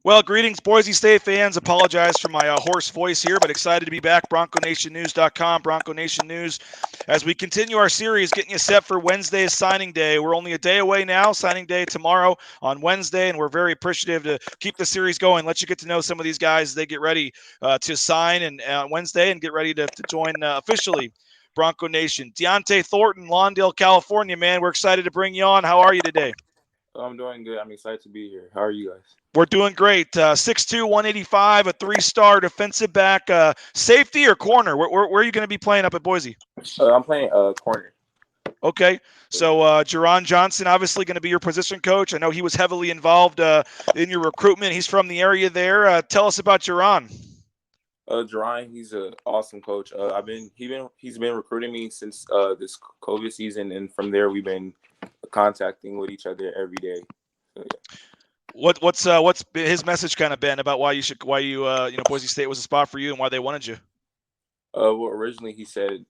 Well, greetings, Boise State fans. Apologize for my hoarse voice here, but excited to be back. BroncoNationNews.com, Bronco Nation News. As we continue our series, getting you set for Wednesday's signing day. We're only a day away now. Signing day tomorrow on Wednesday, and we're very appreciative to keep the series going. Let you get to know some of these guys as they get ready to sign and Wednesday and get ready to join officially Bronco Nation. Dionte Thornton, Lawndale, California, man. We're excited to bring you on. How are you today? I'm doing good. I'm excited to be here. How are you guys? We're doing great. 6'2", 185, a three-star defensive back, safety or corner. Where are you going to be playing up at Boise? I'm playing corner. Okay, so Jerron Johnson obviously going to be your position coach. I know he was heavily involved in your recruitment. He's from the area there. Tell us about Jerron. Jerron, he's an awesome coach. He's been recruiting me since this COVID season, and from there we've been contacting with each other every day. So, yeah. What's his message kind of been about why Boise State was a spot for you and why they wanted you? Well, originally he said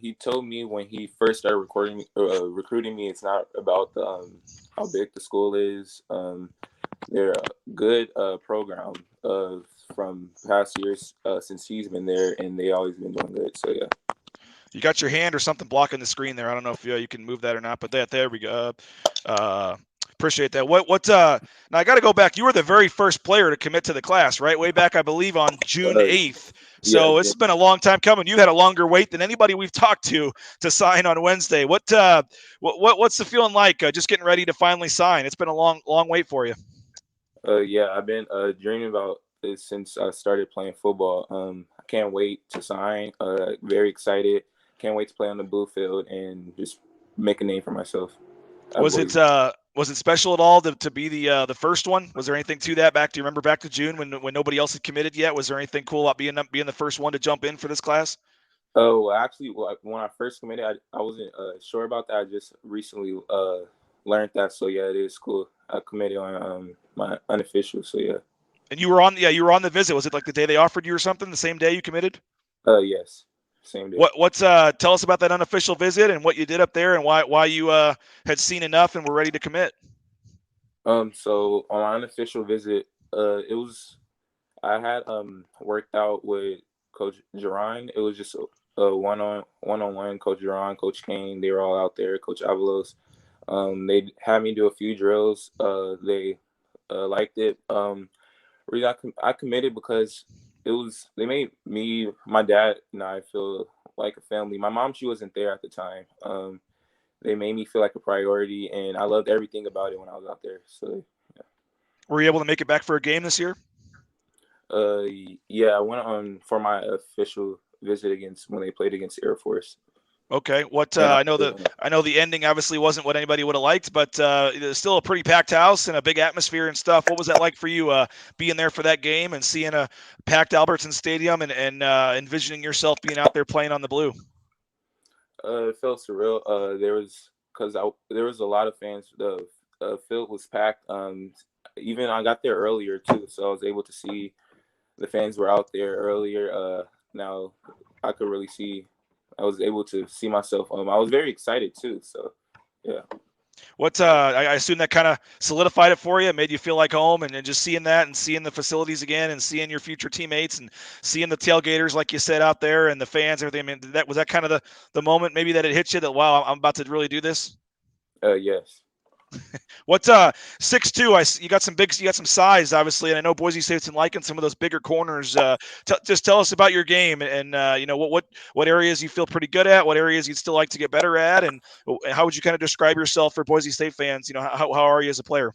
he told me when he first started recruiting me, it's not about how big the school is. They're a good program from past years since he's been there, and they always been doing good. So yeah. You got your hand or something blocking the screen there. I don't know if you can move that or not, but there we go. Appreciate that. Now I got to go back. You were the very first player to commit to the class, right? Way back, I believe, on June Uh, 8th. yeah, So this has been a long time coming. You had a longer wait than anybody we've talked to sign on Wednesday. What's the feeling like? Just getting ready to finally sign. It's been a long wait for you. yeah, I've been dreaming about this since I started playing football. I can't wait to sign. Very excited. Can't wait to play on the blue field and just make a name for myself at Was it Boise. was it special at all to be the first one? Was there anything to that? Do you remember back to June when nobody else had committed yet? Was there anything cool about being the first one to jump in for this class? Oh, well, actually, when I first committed, I wasn't sure about that. I just recently learned that. So yeah, it is cool. I committed on my unofficial. So yeah. And you were on the visit. Was it like the day they offered you or something? The same day you committed? Yes, same day. What's tell us about that unofficial visit and what you did up there and why you had seen enough and were ready to commit. So on my unofficial visit, it was I had worked out with Coach Jerron. It was just a one on one. Coach Jerron, Coach Kane, they were all out there. Coach Avalos. They had me do a few drills. They liked it. Really, I committed because they made me, my dad and I feel like a family. My mom, she wasn't there at the time. They made me feel like a priority, and I loved everything about it when I was out there. So Were you able to make it back for a game this year? Uh, yeah, I went on for my official visit against when they played against Air Force, Okay. and I know the ending obviously wasn't what anybody would have liked, but it's still a pretty packed house and a big atmosphere and stuff. What was that like for you being there for that game and seeing a packed Albertson Stadium and envisioning yourself being out there playing on the blue? it felt surreal. There was a lot of fans. The field was packed. Even I got there earlier too, so I was able to see the fans were out there earlier. Now I could really see. I was able to see myself. I was very excited too. So yeah. I assume that kind of solidified it for you, made you feel like home, and just seeing that and seeing the facilities again and seeing your future teammates and seeing the tailgaters, like you said, out there and the fans, everything. I mean, was that kind of the moment maybe that it hit you that, wow, I'm about to really do this? Yes. What's 6'2"? You got some size, obviously, and I know Boise State's in liking some of those bigger corners. Just tell us about your game and what areas you feel pretty good at, what areas you'd still like to get better at, and how would you kind of describe yourself for Boise State fans? How are you as a player?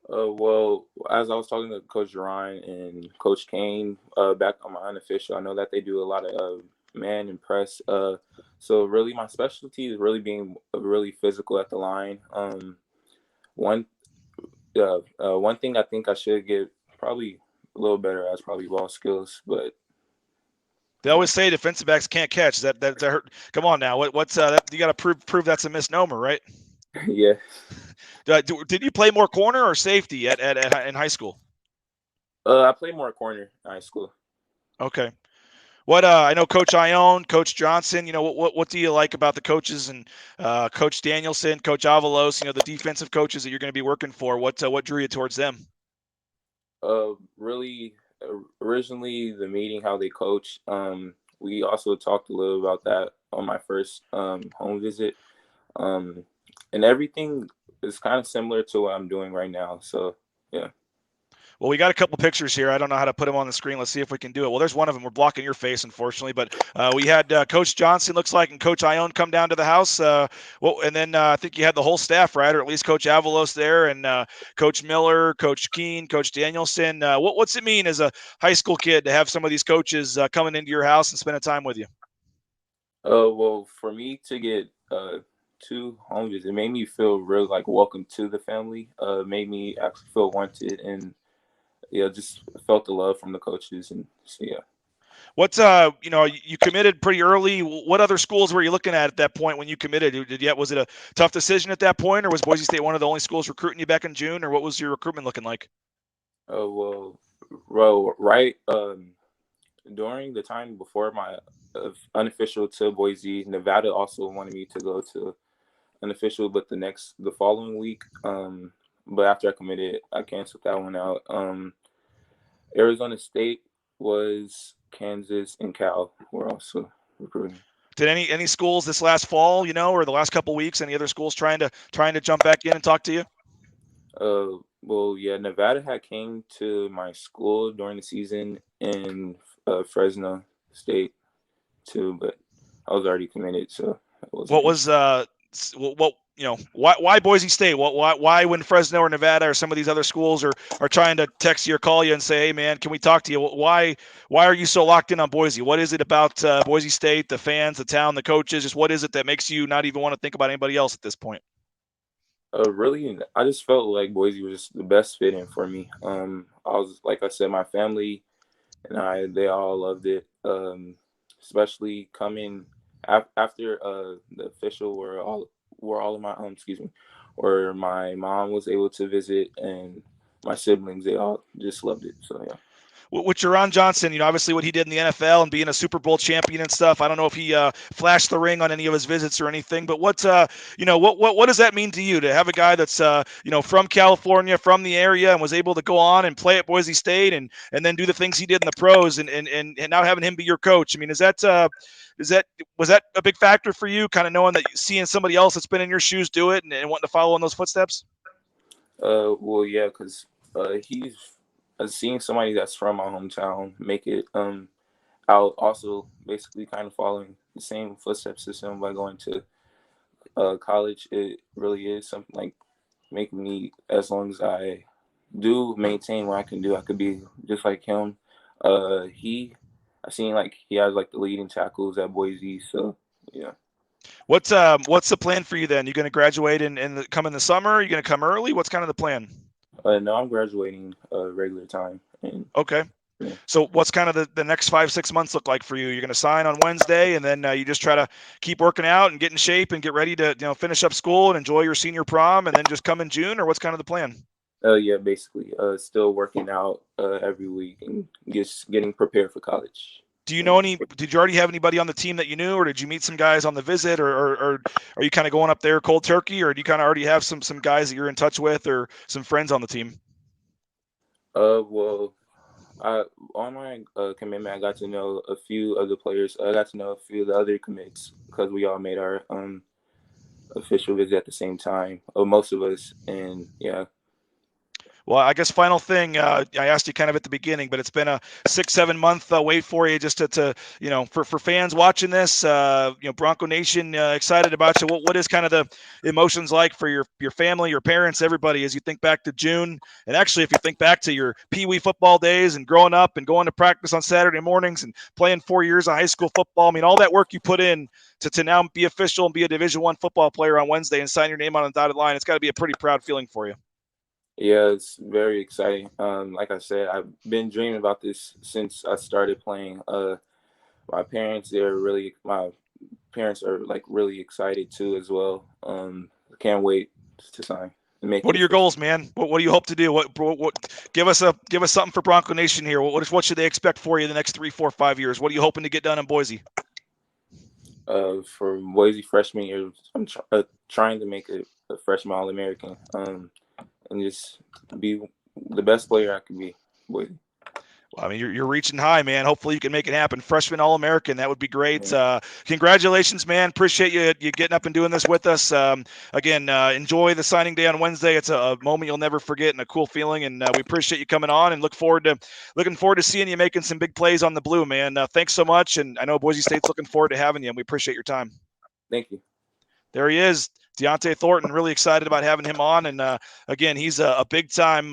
Well, as I was talking to Coach Ryan and Coach Kane back on my unofficial, I know that they do a lot of man and press. So really, my specialty is really being really physical at the line. One one thing I think I should get probably a little better at is probably ball skills, but They always say defensive backs can't catch. That hurt. Come on now. What's you got to prove that's a misnomer, right? yeah. Did you play more corner or safety in high school? I played more corner in high school. Okay. I know Coach Ione, Coach Johnson. What do you like about the coaches and Coach Danielson, Coach Avalos? The defensive coaches that you're going to be working for. What drew you towards them? Really, originally the meeting, how they coach. We also talked a little about that on my first home visit. Um, and everything is kind of similar to what I'm doing right now. So yeah. Well, we got a couple pictures here. I don't know how to put them on the screen. Let's see if we can do it. Well, there's one of them. We're blocking your face, unfortunately. But we had Coach Johnson, looks like, and Coach Ione come down to the house. And then I think you had the whole staff, right? Or at least Coach Avalos there, and Coach Miller, Coach Keene, Coach Danielson. What's it mean as a high school kid to have some of these coaches coming into your house and spending time with you? Well, for me to get two home visits, it made me feel really like welcome to the family. Made me actually feel wanted, and yeah, just felt the love from the coaches, and so yeah. What's you committed pretty early. What other schools were you looking at that point when you committed? Was it a tough decision at that point, or was Boise State one of the only schools recruiting you back in June, or what was your recruitment looking like? Right during the time before my unofficial to Boise, Nevada also wanted me to go to unofficial, but the following week. But after I committed, I canceled that one out. Arizona State was Kansas and Cal were also recruiting. Did any schools this last fall, or the last couple weeks, any other schools trying to jump back in and talk to you? Well, yeah, Nevada had came to my school during the season in Fresno State too, but I was already committed, so I wasn't What interested. was why Boise State? Why when Fresno or Nevada or some of these other schools are trying to text you or call you and say, hey man, can we talk to you? Why are you so locked in on Boise? What is it about Boise State, the fans, the town, the coaches? Just what is it that makes you not even want to think about anybody else at this point? Really, I just felt like Boise was just the best fit in for me. I was like I said, my family and they all loved it. Especially coming after the official where all of my excuse me, where my mom was able to visit and my siblings, they all just loved it. So yeah. With Jerron Johnson, obviously what he did in the NFL and being a Super Bowl champion and stuff. I don't know if he flashed the ring on any of his visits or anything, but what does that mean to you to have a guy that's from California, from the area, and was able to go on and play at Boise State and then do the things he did in the pros and now having him be your coach? I mean, was that a big factor for you, kind of knowing that seeing somebody else that's been in your shoes do it and wanting to follow in those footsteps? Well, yeah, because he's seeing somebody that's from my hometown make it out also basically kind of following the same footsteps as him by going to college. It really is something like making me, as long as I do maintain what I can do, I could be just like him. He, I seen like he has like the leading tackles at Boise, so yeah. What's the plan for you then? You going to graduate come in the summer? Are you going to come early? What's kind of the plan? No, I'm graduating regular time, and Okay. yeah. So what's kind of the next 5-6 months look like for you? You're going to sign on Wednesday, and then you just try to keep working out and get in shape and get ready to finish up school and enjoy your senior prom, and then just come in June, or what's kind of the plan? Yeah, basically, still working out every week and just getting prepared for college. Do you know any? Did you already have anybody on the team that you knew, or did you meet some guys on the visit, or are you kind of going up there cold turkey, or do you kind of already have some guys that you're in touch with, or some friends on the team? Well, I on my commitment, I got to know a few of the players. I got to know a few of the other commits because we all made our official visit at the same time. Most of us, and yeah. Well, I guess final thing, I asked you kind of at the beginning, but it's been a 6-7 month wait for you just to for fans watching this, Bronco Nation excited about you. What is kind of the emotions like for your family, your parents, everybody as you think back to June? And actually, if you think back to your Pee Wee football days and growing up and going to practice on Saturday mornings and playing 4 years of high school football, I mean, all that work you put in to now be official and be a Division I football player on Wednesday and sign your name on a dotted line, it's got to be a pretty proud feeling for you. Yeah, it's very exciting. Like I said, I've been dreaming about this since I started playing. My parents are like really excited too as well. Can't wait to sign and make What it are your official. goals, man? What do you hope to do? What give us something for Bronco Nation here. What should they expect for you in the next 3, 4, 5 years? What are you hoping to get done in Boise? For Boise freshman year, I'm trying to make a freshman All American. And just be the best player I can be. Boise. Well, I mean, you're reaching high, man. Hopefully you can make it happen. Freshman All-American, that would be great. Yeah. Congratulations, man. Appreciate you getting up and doing this with us. Again, enjoy the signing day on Wednesday. It's a moment you'll never forget and a cool feeling. And we appreciate you coming on and looking forward to seeing you making some big plays on the blue, man. Thanks so much. And I know Boise State's looking forward to having you, and we appreciate your time. Thank you. There he is, Dionte Thornton. Really excited about having him on. And again, he's a big time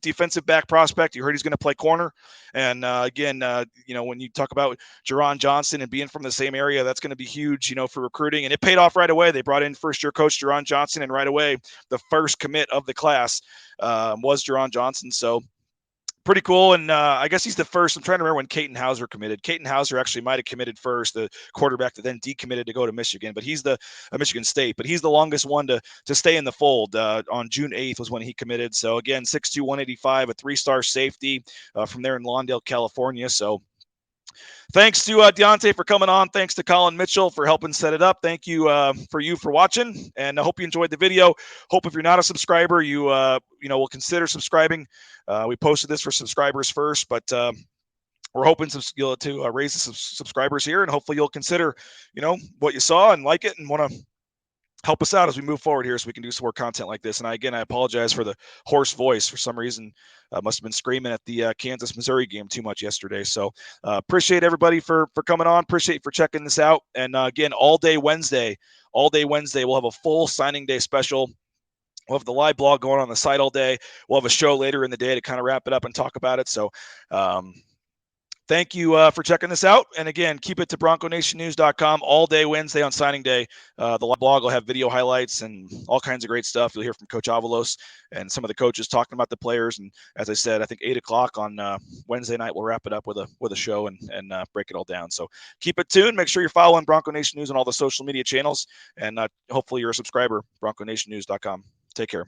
defensive back prospect. You heard he's going to play corner. And again, when you talk about Jerron Johnson and being from the same area, that's going to be huge, for recruiting. And it paid off right away. They brought in first-year coach Jerron Johnson, and right away, the first commit of the class was Jerron Johnson. So pretty cool. And I guess he's the first. I'm trying to remember when Caton Hauser committed. Caton Hauser actually might have committed first, the quarterback that then decommitted to go to Michigan. But he's Michigan State. But he's the longest one to stay in the fold. On June 8th was when he committed. So again, 6'2", 185, a 3-star safety from there in Lawndale, California. So thanks to Dionte for coming on. Thanks to Colin Mitchell for helping set it up. Thank you for watching, and I hope you enjoyed the video. Hope if you're not a subscriber, you will consider subscribing. We posted this for subscribers first, but we're hoping to raise the subscribers here, and hopefully you'll consider what you saw and like it and want to help us out as we move forward here so we can do some more content like this. And I apologize for the hoarse voice. For some reason, must have been screaming at the Kansas-Missouri game too much yesterday. So appreciate everybody for coming on. Appreciate you for checking this out. And again, all day Wednesday, we'll have a full signing day special. We'll have the live blog going on the site all day. We'll have a show later in the day to kind of wrap it up and talk about it. So thank you for checking this out. And again, keep it to BroncoNationNews.com all day Wednesday on signing day. The blog will have video highlights and all kinds of great stuff. You'll hear from Coach Avalos and some of the coaches talking about the players. And as I said, I think 8 o'clock on Wednesday night, we'll wrap it up with a show and break it all down. So keep it tuned. Make sure you're following Bronco Nation News on all the social media channels. And hopefully you're a subscriber, BroncoNationNews.com. Take care.